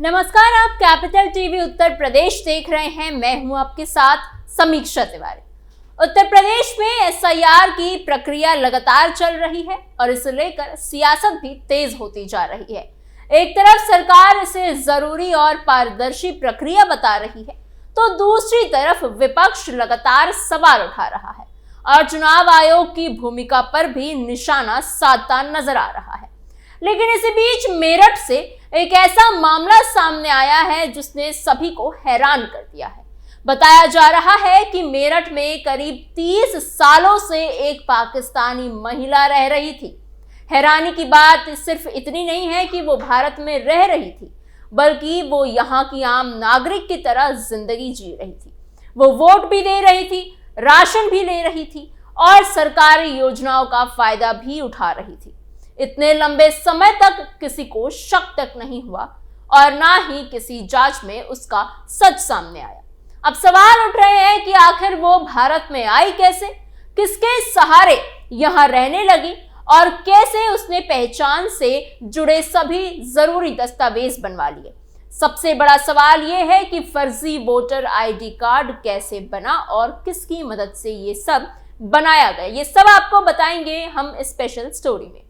नमस्कार, आप capital TV Uttar Pradesh देख रहे हैं। मैं हूं आपके साथ समीक्षा तिवारी। उत्तर प्रदेश में एसआईआर की प्रक्रिया लगातार चल रही है और इसे लेकर सियासत भी तेज होती जा रही है। एक तरफ सरकार इसे जरूरी और पारदर्शी प्रक्रिया बता रही है, तो दूसरी तरफ विपक्ष लगातार सवाल उठा रहा है और चुनाव आयोग की भूमिका पर भी निशाना साधता नजर आ रहा है। लेकिन इसी बीच मेरठ से एक ऐसा मामला सामने आया है जिसने सभी को हैरान कर दिया है। बताया जा रहा है कि मेरठ में करीब 30 सालों से एक पाकिस्तानी महिला रह रही थी। हैरानी की बात सिर्फ इतनी नहीं है कि वो भारत में रह रही थी, बल्कि वो यहाँ की आम नागरिक की तरह जिंदगी जी रही थी। वो वोट भी दे रही थी, राशन भी ले रही थी और सरकारी योजनाओं का फायदा भी उठा रही थी। इतने लंबे समय तक किसी को शक तक नहीं हुआ और ना ही किसी जांच में उसका सच सामने आया। अब सवाल उठ रहे हैं कि आखिर वो भारत में आई कैसे, किसके सहारे यहां रहने लगी और कैसे उसने पहचान से जुड़े सभी जरूरी दस्तावेज बनवा लिए। सबसे बड़ा सवाल यह है कि फर्जी वोटर आईडी कार्ड कैसे बना और किसकी मदद से ये सब बनाया गया। ये सब आपको बताएंगे हम स्पेशल स्टोरी में।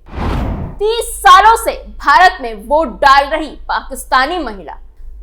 30 सालों से भारत में वोट डाल रही पाकिस्तानी महिला।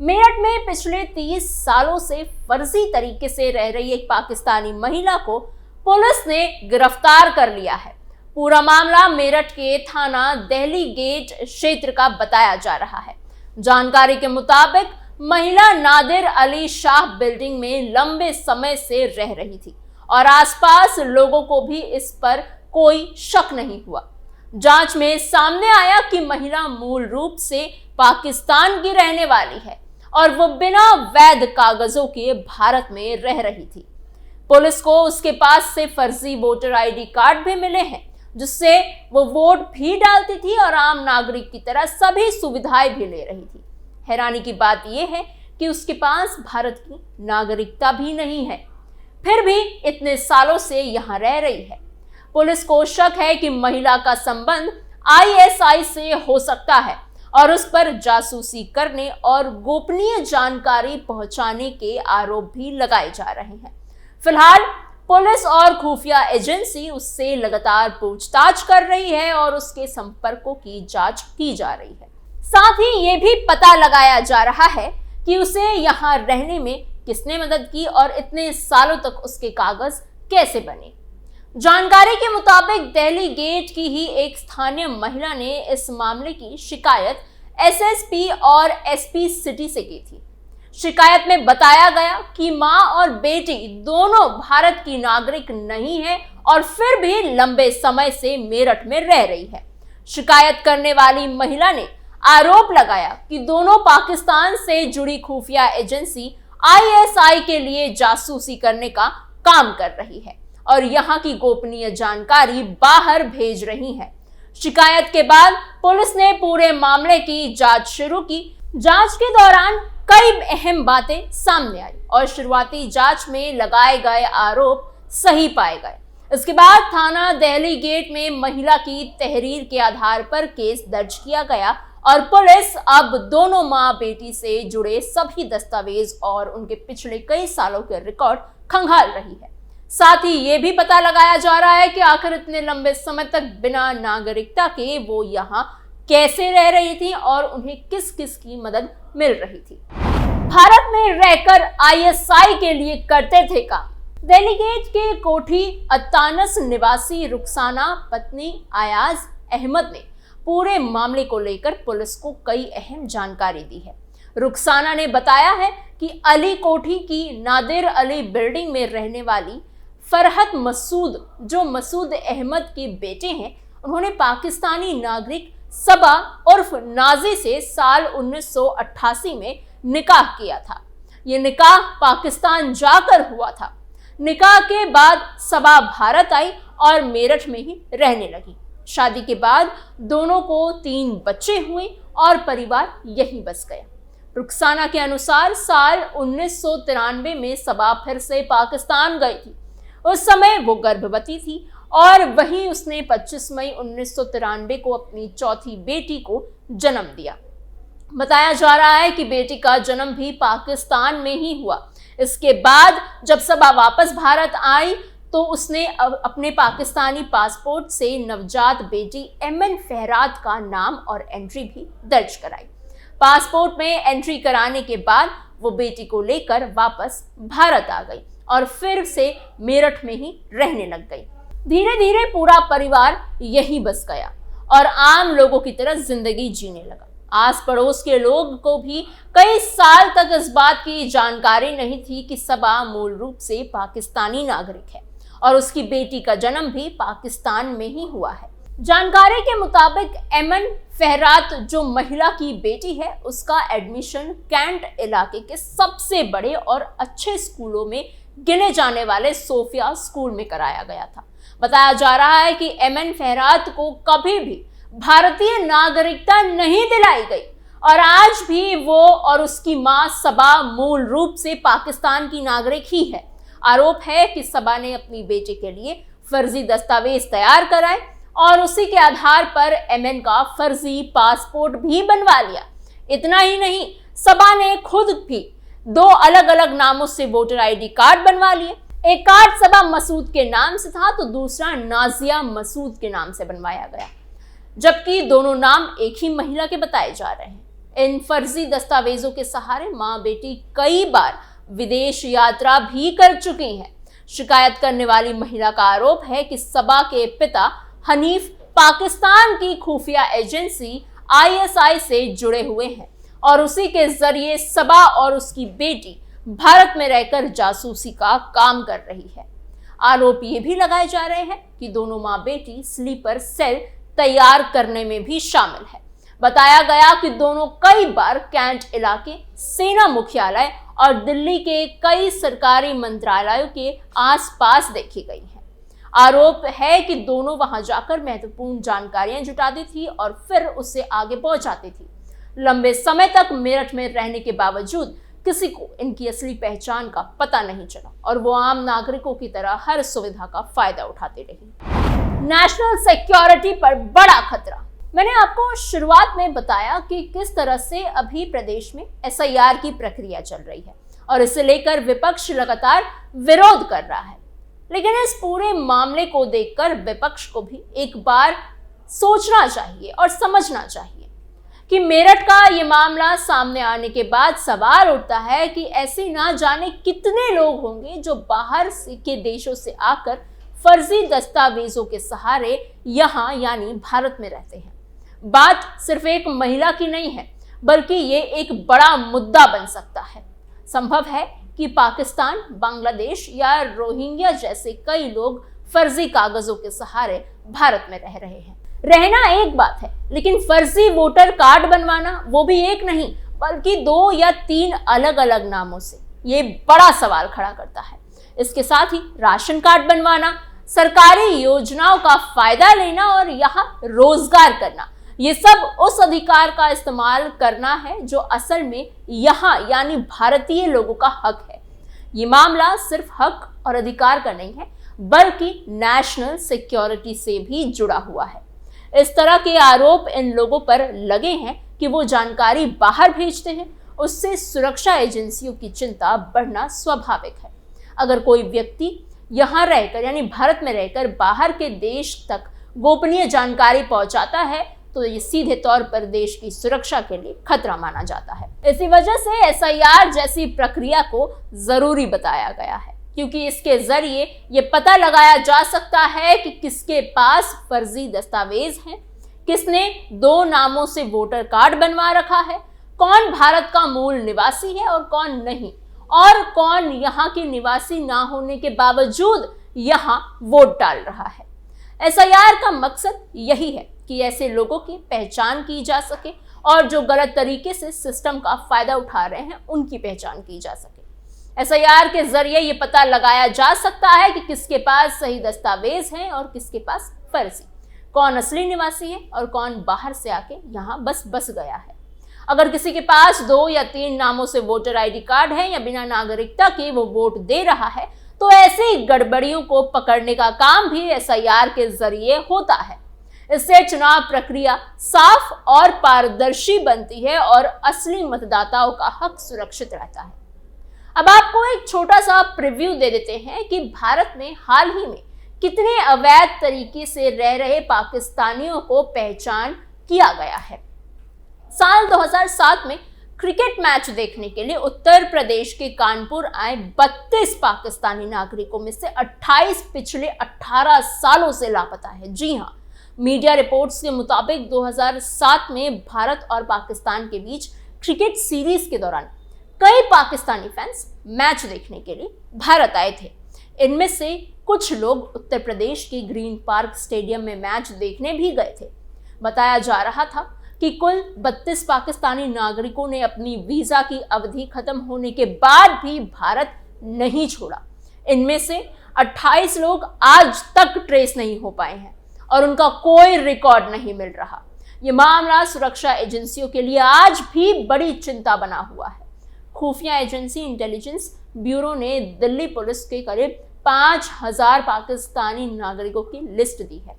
मेरठ में पिछले 30 सालों से फर्जी तरीके से रह रही एक पाकिस्तानी महिला को पुलिस ने गिरफ्तार कर लिया है। पूरा मामला मेरठ के थाना दहली गेट क्षेत्र का बताया जा रहा है। जानकारी के मुताबिक महिला नादिर अली शाह बिल्डिंग में लंबे समय से रह रही थी और आसपास लोगों को भी इस पर कोई शक नहीं हुआ। जांच में सामने आया कि महिला मूल रूप से पाकिस्तान की रहने वाली है और वो बिना वैध कागजों के भारत में रह रही थी। पुलिस को उसके पास से फर्जी वोटर आईडी कार्ड भी मिले हैं, जिससे वो वोट भी डालती थी और आम नागरिक की तरह सभी सुविधाएं भी ले रही थी। हैरानी की बात यह है कि उसके पास भारत की नागरिकता भी नहीं है, फिर भी इतने सालों से यहाँ रह रही है। पुलिस को शक है कि महिला का संबंध आईएसआई से हो सकता है और उस पर जासूसी करने और गोपनीय जानकारी पहुंचाने के आरोप भी लगाए जा रहे हैं। फिलहाल पुलिस और खुफिया एजेंसी उससे लगातार पूछताछ कर रही है और उसके संपर्कों की जांच की जा रही है। साथ ही ये भी पता लगाया जा रहा है कि उसे यहाँ रहने में किसने मदद की और इतने सालों तक उसके कागज कैसे बने। जानकारी के मुताबिक दहली गेट की ही एक स्थानीय महिला ने इस मामले की शिकायत एसएसपी और एसपी सिटी से की थी। शिकायत में बताया गया कि मां और बेटी दोनों भारत की नागरिक नहीं है और फिर भी लंबे समय से मेरठ में रह रही है। शिकायत करने वाली महिला ने आरोप लगाया कि दोनों पाकिस्तान से जुड़ी खुफिया एजेंसी आईएसआई के लिए जासूसी करने का काम कर रही है और यहाँ की गोपनीय जानकारी बाहर भेज रही है। शिकायत के बाद पुलिस ने पूरे मामले की जांच शुरू की। जांच के दौरान कई अहम बातें सामने आई और शुरुआती जांच में लगाए गए आरोप सही पाए गए। इसके बाद थाना दहली गेट में महिला की तहरीर के आधार पर केस दर्ज किया गया और पुलिस अब दोनों मां बेटी से जुड़े सभी दस्तावेज और उनके पिछले कई सालों के रिकॉर्ड खंगाल रही है। साथ ही ये भी पता लगाया जा रहा है कि आखिर इतने लंबे समय तक बिना नागरिकता के वो यहाँ कैसे रह रही थी और उन्हें किस किस की मदद मिल रही थी। भारत में रहकर आईएसआई के लिए करते थे काम। दिल्ली गेट के कोठी अत्तानस निवासी रुखसाना पत्नी अयाज अहमद ने पूरे मामले को लेकर पुलिस को कई अहम जानकारी दी है। रुखसाना ने बताया है कि अली कोठी की नादिर अली बिल्डिंग में रहने वाली फरहत मसूद, जो मसूद अहमद के बेटे हैं, उन्होंने पाकिस्तानी नागरिक सबा उर्फ नाजी से साल 1988 में निकाह किया था। ये निकाह पाकिस्तान जाकर हुआ था। निकाह के बाद सबा भारत आई और मेरठ में ही रहने लगी। शादी के बाद दोनों को 3 बच्चे हुए और परिवार यहीं बस गया। रुखसाना के अनुसार साल 1993 में सबा फिर से पाकिस्तान गई थी। उस समय वो गर्भवती थी और वहीं उसने 25 मई 1993 को अपनी चौथी बेटी को जन्म दिया। बताया जा रहा है कि बेटी का जन्म भी पाकिस्तान में ही हुआ। इसके बाद जब सबा वापस भारत आई तो उसने अपने पाकिस्तानी पासपोर्ट से नवजात बेटी एमएन फहरात का नाम और एंट्री भी दर्ज कराई। पासपोर्ट में एंट्री कराने के बाद वो बेटी को लेकर वापस भारत आ गई और फिर से मेरठ में ही रहने लग गई। धीरे धीरे पूरा परिवार यहीं बस गया और आम लोगों की तरह जिंदगी जीने लगा। आस पड़ोस के लोग को भी कई साल तक इस बात की जानकारी नहीं थी कि सबा मूल रूप से पाकिस्तानी नागरिक है और उसकी बेटी का जन्म भी पाकिस्तान में ही हुआ है। जानकारी के मुताबिक एमन फहरात जो महिला की बेटी है, उसका एडमिशन कैंट इलाके के सबसे बड़े और अच्छे स्कूलों में गिने जाने वाले सोफिया स्कूल में कराया गया था। बताया जा रहा है कि एमन फहरात को कभी भी भारतीय नागरिकता नहीं दिलाई गई और आज भी वो और उसकी मां सबा मूल रूप से पाकिस्तान की नागरिक ही है। आरोप है कि सबा ने अपनी बेटी के लिए फर्जी दस्तावेज तैयार कराए और उसी के आधार पर एमएन का फर्जी पासपोर्ट भी बनवा लिया। इतना ही नहीं, सबा ने खुद भी 2 अलग अलग नामों से वोटर आईडी कार्ड बनवा लिए। एक कार्ड सबा मसूद के नाम से था तो दूसरा नाजिया मसूद के नाम से बनवाया गया, जबकि दोनों नाम एक ही महिला के बताए जा रहे हैं। इन फर्जी दस्तावेजों के सहारे मां बेटी कई बार विदेश यात्रा भी कर चुकी हैं। शिकायत करने वाली महिला का आरोप है कि सबा के पिता हनीफ पाकिस्तान की खुफिया एजेंसी आईएसआई से जुड़े हुए हैं और उसी के जरिए सबा और उसकी बेटी भारत में रहकर जासूसी का काम कर रही है। आरोप ये भी लगाए जा रहे हैं कि दोनों मां बेटी स्लीपर सेल तैयार करने में भी शामिल है। बताया गया कि दोनों कई बार कैंट इलाके, सेना मुख्यालय और दिल्ली के कई सरकारी मंत्रालयों के आसपास देखी गई हैं। आरोप है कि दोनों वहां जाकर महत्वपूर्ण जानकारियां जुटाती थी और फिर उससे आगे पहुंचाती थी। लंबे समय तक मेरठ में रहने के बावजूद किसी को इनकी असली पहचान का पता नहीं चला और वो आम नागरिकों की तरह हर सुविधा का फायदा उठाती रही। नेशनल सिक्योरिटी पर बड़ा खतरा। मैंने आपको शुरुआत में बताया कि किस तरह से अभी प्रदेश में एसआईआर की प्रक्रिया चल रही है और इसे लेकर विपक्ष लगातार विरोध कर रहा है। लेकिन इस पूरे मामले को देखकर विपक्ष को भी एक बार सोचना चाहिए और समझना चाहिए कि मेरठ का ये मामला सामने आने के बाद सवाल उठता है कि ऐसे ना जाने कितने लोग होंगे जो बाहर के देशों से आकर फर्जी दस्तावेजों के सहारे यहाँ यानी भारत में रहते हैं। बात सिर्फ एक महिला की नहीं है, बल्कि ये एक बड़ा मुद्दा बन सकता है। संभव है कि पाकिस्तान, बांग्लादेश या रोहिंग्या जैसे कई लोग फर्जी कागजों के सहारे भारत में रह रहे हैं। रहना एक बात है, लेकिन फर्जी वोटर कार्ड बनवाना वो भी एक नहीं बल्कि 2 या 3 अलग अलग नामों से, ये बड़ा सवाल खड़ा करता है। इसके साथ ही राशन कार्ड बनवाना, सरकारी योजनाओं का फायदा लेना और यहाँ रोजगार करना, ये सब उस अधिकार का इस्तेमाल करना है जो असल में यहाँ यानी भारतीय लोगों का हक है। ये मामला सिर्फ हक और अधिकार का नहीं है, बल्कि नेशनल सिक्योरिटी से भी जुड़ा हुआ है। इस तरह के आरोप इन लोगों पर लगे हैं कि वो जानकारी बाहर भेजते हैं, उससे सुरक्षा एजेंसियों की चिंता बढ़ना स्वाभाविक है। अगर कोई व्यक्ति यहाँ रहकर यानी भारत में रहकर बाहर के देश तक गोपनीय जानकारी पहुंचाता है तो ये सीधे तौर पर देश की सुरक्षा के लिए खतरा माना जाता है। इसी वजह से एसआईआर जैसी प्रक्रिया को जरूरी बताया गया है, क्योंकि इसके जरिए ये पता लगाया जा सकता है कि किसके पास फर्जी दस्तावेज हैं, किसने 2 नामों से वोटर कार्ड बनवा रखा है, कौन भारत का मूल निवासी है और कौन नहीं, और कौन यहाँ के निवासी ना होने के बावजूद यहाँ वोट डाल रहा है। एसआईआर का मकसद यही है कि ऐसे लोगों की पहचान की जा सके और जो गलत तरीके से सिस्टम का फायदा उठा रहे हैं उनकी पहचान की जा सके। एसआईआर के जरिए ये पता लगाया जा सकता है कि किसके पास सही दस्तावेज हैं और किसके पास फर्जी, कौन असली निवासी है और कौन बाहर से आके यहाँ बस गया है। अगर किसी के पास 2 या 3 नामों से वोटर आईडी कार्ड है या बिना नागरिकता के वो वोट दे रहा है तो ऐसी गड़बड़ियों को पकड़ने का काम भी एसआईआर के जरिए होता है। इससे चुनाव प्रक्रिया साफ और पारदर्शी बनती है और असली मतदाताओं का हक सुरक्षित रहता है। अब आपको एक छोटा सा प्रीव्यू दे देते हैं कि भारत में हाल ही में कितने अवैध तरीके से रह रहे पाकिस्तानियों को पहचान किया गया है। साल 2007 में क्रिकेट मैच देखने के लिए उत्तर प्रदेश के कानपुर आए 32 पाकिस्तानी नागरिकों में से 28 पिछले 18 सालों से लापता है। जी हां, मीडिया रिपोर्ट्स के मुताबिक 2007 में भारत और पाकिस्तान के बीच क्रिकेट सीरीज के दौरान कई पाकिस्तानी फैंस मैच देखने के लिए भारत आए थे। इनमें से कुछ लोग उत्तर प्रदेश के ग्रीन पार्क स्टेडियम में मैच देखने भी गए थे। बताया जा रहा था कि कुल 32 पाकिस्तानी नागरिकों ने अपनी वीजा की अवधि खत्म होने के बाद भी भारत नहीं छोड़ा। इनमें से 28 लोग आज तक ट्रेस नहीं हो पाए हैं और उनका कोई रिकॉर्ड नहीं मिल रहा। ये मामला सुरक्षा एजेंसियों के लिए आज भी बड़ी चिंता बना हुआ है। खुफिया एजेंसी इंटेलिजेंस ब्यूरो ने दिल्ली पुलिस के करीब 5000 पाकिस्तानी नागरिकों की लिस्ट दी है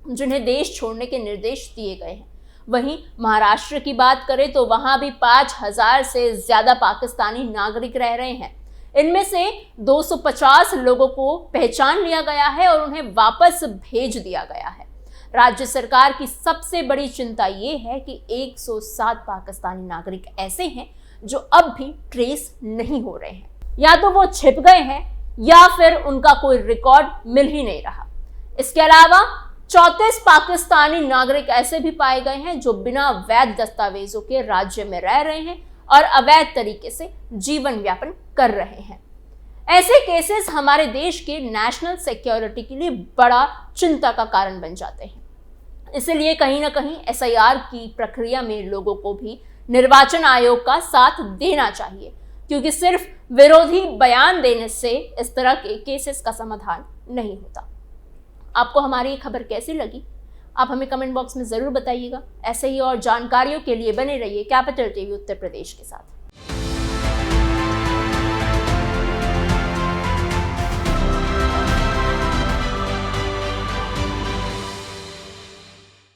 जिन्हें देश छोड़ने के निर्देश दिए गए हैं। वहीं महाराष्ट्र की बात करें तो वहां भी 5000 से ज्यादा पाकिस्तानी नागरिक रह रहे हैं। इनमें से 250 लोगों को पहचान लिया गया है और उन्हें वापस भेज दिया गया है। राज्य सरकार की सबसे बड़ी चिंता ये है कि 107 पाकिस्तानी नागरिक ऐसे हैं जो अब भी ट्रेस नहीं हो रहे हैं, या तो वो छिप गए हैं या फिर उनका कोई रिकॉर्ड मिल ही नहीं रहा। इसके अलावा 34 पाकिस्तानी नागरिक ऐसे भी पाए गए हैं जो बिना वैध दस्तावेजों के राज्य में रह रहे हैं और अवैध तरीके से जीवन यापन कर रहे हैं। ऐसे केसेस हमारे देश के नेशनल सिक्योरिटी के लिए बड़ा चिंता का कारण बन जाते हैं। इसलिए कहीं ना कहीं SIR की प्रक्रिया में लोगों को भी निर्वाचन आयोग का साथ देना चाहिए, क्योंकि सिर्फ विरोधी बयान देने से इस तरह के केसेस का समाधान नहीं होता। आपको हमारी ये खबर कैसी लगी? आप हमें कमेंट बॉक्स में ज़रूर बताइएगा। ऐसे ही और जानकारियों के लिए बने रहिए कैपिटल टीवी उत्तर प्रदेश के साथ।